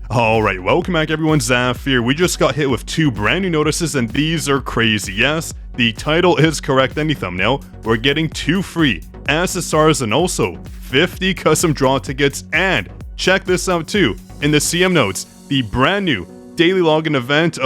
Alright, welcome back everyone, Zaf here. We just got hit with two brand new notices and these are crazy. Yes, the title is correct in the thumbnail. We're getting 2 free SSRs and also 50 custom draw tickets, and check this out too. In the CM notes, the brand new daily login event,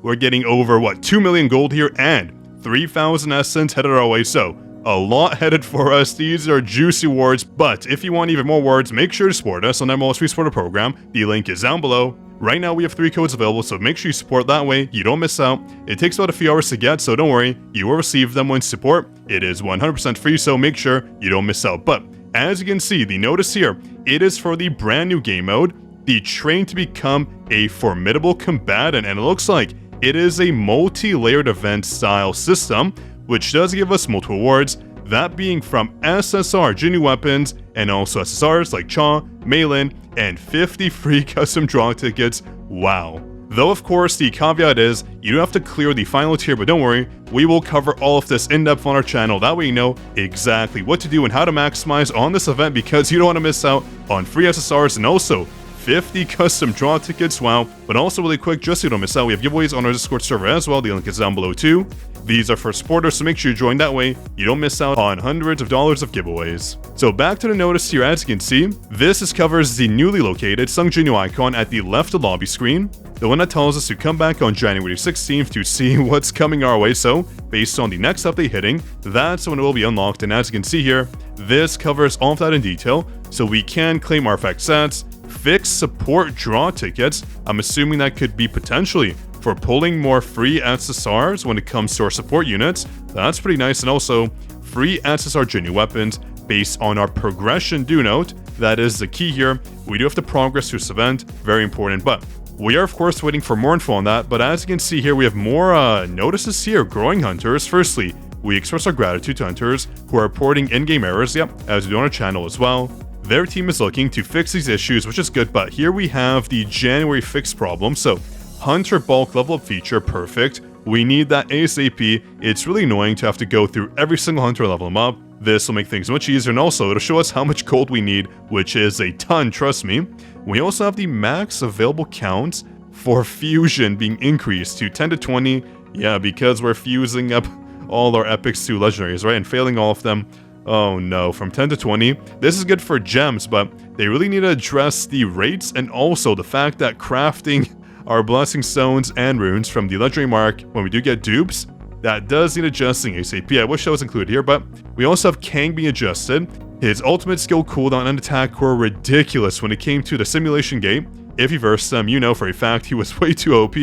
we're getting over 2 million gold here and 3,000 essence headed our way, so a lot headed for us. These are juicy rewards, but if you want even more rewards, make sure to support us on our most free supporter program. The link is down below. Right now we have 3 codes available, so make sure you support that way you don't miss out. It takes about a few hours to get, so don't worry, you will receive them when you support. It is 100% free, so make sure you don't miss out. But as you can see, the notice here, it is for the brand new game mode, the Train to Become a Formidable Combatant, and it looks like it is a multi-layered event style system, which does give us multiple rewards, that being from SSR jinwoo weapons and also SSRs like Cha, Meilin, and 50 free custom draw tickets. Wow. Though of course the caveat is, you do have to clear the final tier, but don't worry, we will cover all of this in depth on our channel, that way you know exactly what to do and how to maximize on this event, because you don't want to miss out on free SSRs and also 50 custom draw tickets. Wow. But also really quick, just so you don't miss out, we have giveaways on our Discord server as well, the link is down below too. These are for supporters, so make sure you join, that way you don't miss out on hundreds of dollars of giveaways. So back to the notice here, as you can see, this covers the newly located Sung Jinwoo icon at the left of the lobby screen, the one that tells us to come back on January 16th to see what's coming our way. So based on the next update hitting, that's when it will be unlocked, and as you can see here, this covers all of that in detail, so we can claim artifact sets, fix support draw tickets. I'm assuming that could be potentially for pulling more free SSRs when it comes to our support units. That's pretty nice, and also free SSR jinwoo weapons based on our progression. Do note, that is the key here. We do have to progress through this event, very important, but we are of course waiting for more info on that. But as you can see here, we have more notices here. Growing Hunters. Firstly, we express our gratitude to hunters who are reporting in-game errors, as we do on our channel as well. Their team is looking to fix these issues, which is good, but here we have the January fix problem. So Hunter bulk level up feature, perfect. We need that ASAP. It's really annoying to have to go through every single hunter level them up. This will make things much easier, and also it'll show us how much gold we need, which is a ton, trust me. We also have the max available counts for fusion being increased to 10 to 20. Yeah, because we're fusing up all our epics to legendaries, right? And failing all of them. Oh no, from 10 to 20. This is good for gems, but they really need to address the rates and also the fact that crafting our blessing stones and runes from the legendary mark when we do get dupes, that does need adjusting ASAP. I wish that was included here, but we also have Kang being adjusted. His ultimate skill cooldown and attack were ridiculous when it came to the simulation gate. If you verse them, you know for a fact he was way too OP,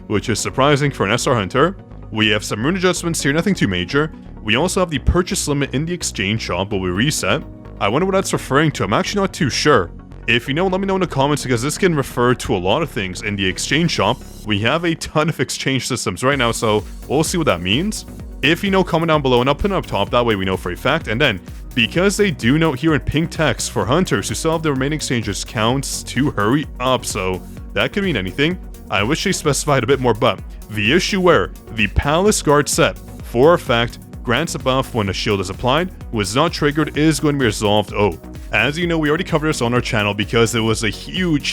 which is surprising for an SR hunter. We have some rune adjustments here, nothing too major. We also have the purchase limit in the exchange shop, but we reset. I wonder what that's referring to. I'm actually not too sure. If you know, let me know in the comments, because this can refer to a lot of things in the exchange shop. We have a ton of exchange systems right now, so we'll see what that means. If you know, comment down below and I'll put it up top, that way we know for a fact. And then, because they do note here in pink text for hunters who still have the remaining exchanges counts to hurry up, so that could mean anything. I wish they specified a bit more, but the issue where the Palace Guard set, for a fact, grants a buff when a shield is applied, was not triggered, is going to be resolved. As you know, we already covered this on our channel because it was a huge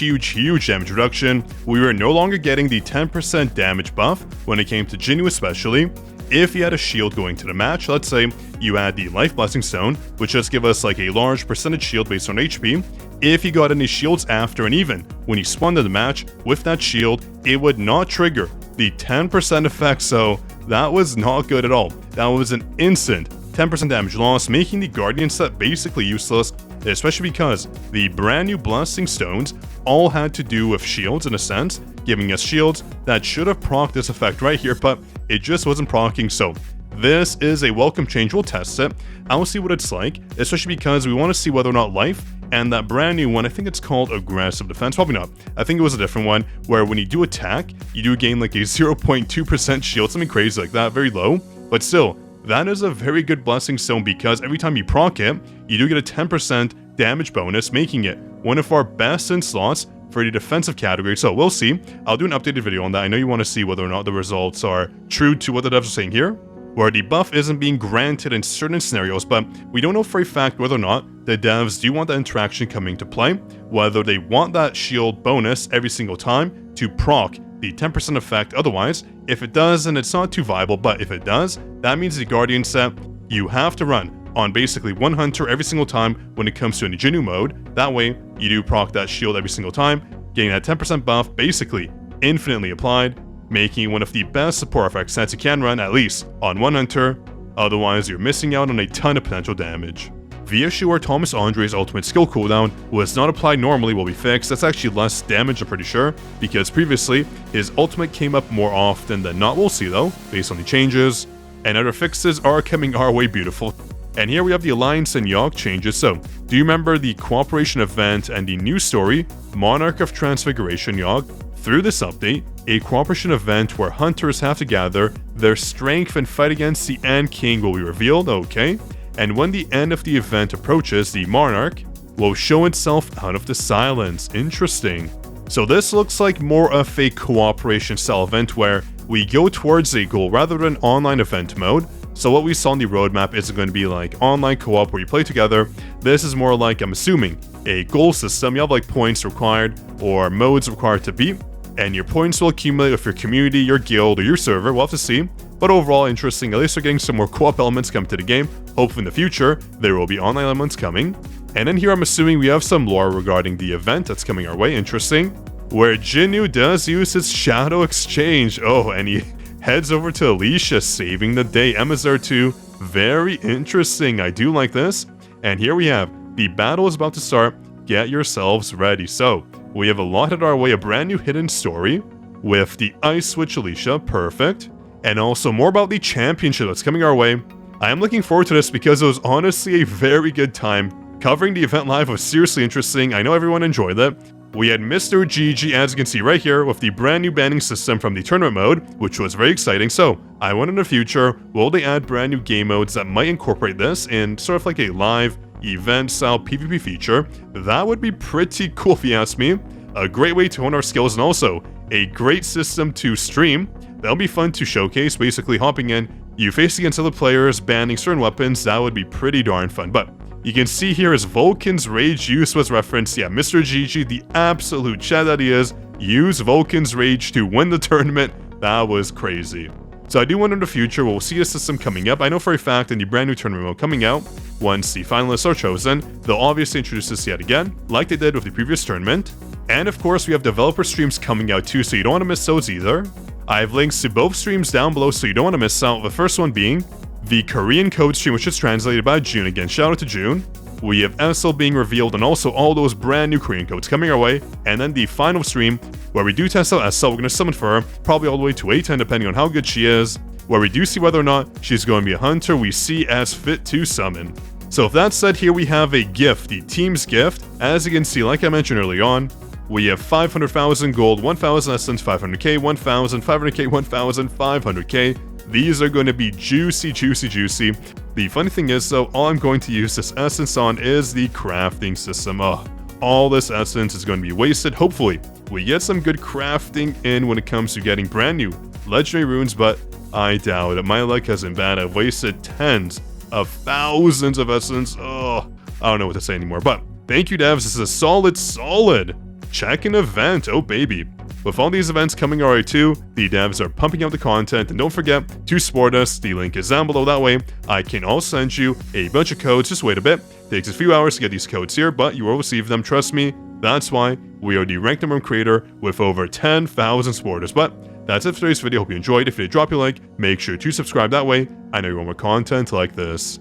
damage reduction. We were no longer getting the 10% damage buff when it came to Jinwoo especially. If you had a shield going to the match, let's say you had the Life Blessing Stone, which just give us like a large percentage shield based on HP. If you got any shields after, and even when you spawned in the match with that shield, it would not trigger the 10% effect, so that was not good at all. That was an instant 10% damage loss, making the Guardian set basically useless, especially because the brand new Blessing Stones all had to do with shields in a sense, giving us shields that should have procced this effect right here, but it just wasn't proccing. So this is a welcome change. We'll test it. I'll see what it's like, especially because we want to see whether or not Life and that brand new one, I think it's called Aggressive Defense, probably not. I think it was a different one, where when you do attack, you do gain like a 0.2% shield, something crazy like that, very low, but still, that is a very good Blessing Stone because every time you proc it, you do get a 10% damage bonus, making it one of our best in slots for the defensive category. So we'll see. I'll do an updated video on that. I know you want to see whether or not the results are true to what the devs are saying here. where the buff isn't being granted in certain scenarios, but we don't know for a fact whether or not the devs do want that interaction coming to play, whether they want that shield bonus every single time to proc the 10% effect. Otherwise, if it does, then it's not too viable, but if it does, that means the Guardian set, you have to run on basically one hunter every single time when it comes to any jinwoo mode. That way, you do proc that shield every single time, getting that 10% buff basically infinitely applied, making one of the best support effect sets you can run, at least on one hunter. Otherwise, you're missing out on a ton of potential damage. The issue where Thomas Andre's ultimate skill cooldown was not applied normally will be fixed. That's actually less damage, I'm pretty sure, because previously his ultimate came up more often than not. We'll see though, based on the changes. And other fixes are coming our way, beautiful. And here we have the Alliance and Yogg changes. So, do you remember the Cooperation event and the new story, Monarch of Transfiguration Yogg? Through this update, a Cooperation event where hunters have to gather their strength and fight against the Ant King will be revealed, okay? And when the end of the event approaches, the Monarch will show itself out of the silence. Interesting. So this looks like more of a Cooperation style event where we go towards a goal rather than online event mode. So what we saw in the roadmap isn't going to be like online co-op where you play together. This is more like, I'm assuming, a goal system. You have like points required or modes required to beat, and your points will accumulate with your community, your guild, or your server. We'll have to see. But overall, interesting. At least we're getting some more co-op elements come to the game. Hopefully in the future, there will be online elements coming. And then here I'm assuming we have some lore regarding the event that's coming our way. Interesting. Where Jinwoo does use his Shadow Exchange. Oh, and he heads over to Alicia, saving the day. Emma's there too. Very interesting. I do like this. And here we have, the battle is about to start. Get yourselves ready. So, we have a lot headed our way. A brand new hidden story with the Ice Switch Alicia. Perfect. And also more about the championship that's coming our way. I am looking forward to this because it was honestly a very good time. Covering the event live was seriously interesting. I know everyone enjoyed it. We had Mr. GG, as you can see right here, with the brand new banning system from the tournament mode, which was very exciting. So, I wonder in the future, will they add brand new game modes that might incorporate this in sort of like a live event-style PvP feature? That would be pretty cool if you ask me. A great way to hone our skills, and also a great system to stream. That'll be fun to showcase, basically hopping in, you face against other players, banning certain weapons. That would be pretty darn fun. But you can see here as Vulcan's Rage use was referenced. Yeah, Mr. GG, the absolute Chad that he is, used Vulcan's Rage to win the tournament. That was crazy. So I do wonder in the future we'll see a system coming up. I know for a fact in the brand new tournament mode coming out, once the finalists are chosen, they'll obviously introduce this yet again, like they did with the previous tournament. And of course we have developer streams coming out too, so you don't want to miss those either. I have links to both streams down below, so you don't want to miss out. The first one being the Korean code stream, which is translated by June. Again, shout out to June. We have SL being revealed and also all those brand new Korean codes coming our way. And then the final stream where we do test out SL. We're going to summon for her, probably all the way to A10 depending on how good she is, where we do see whether or not she's going to be a hunter we see as fit to summon. So with that said, here we have a gift, the team's gift. As you can see, like I mentioned early on, we have 500,000 gold, 1,000 essence, 500k, 1,500k, 1,500k. These are going to be juicy, juicy, juicy. The funny thing is though, all I'm going to use this essence on is the crafting system. All this essence is going to be wasted. Hopefully, we get some good crafting in when it comes to getting brand new legendary runes, but I doubt it. My luck hasn't bad. I've wasted tens of thousands of essence. I don't know what to say anymore, but thank you devs. This is a solid check-in event. Oh baby. With all these events coming our way too, the devs are pumping out the content, and don't forget to support us. The link is down below. That way, I can also send you a bunch of codes. Just wait a bit. Takes a few hours to get these codes here, but you will receive them. Trust me. That's why we are the ranked #1 creator with over 10,000 supporters. But that's it for today's video. Hope you enjoyed. If you did, drop your like. Make sure to subscribe. That way, I know you want more content like this.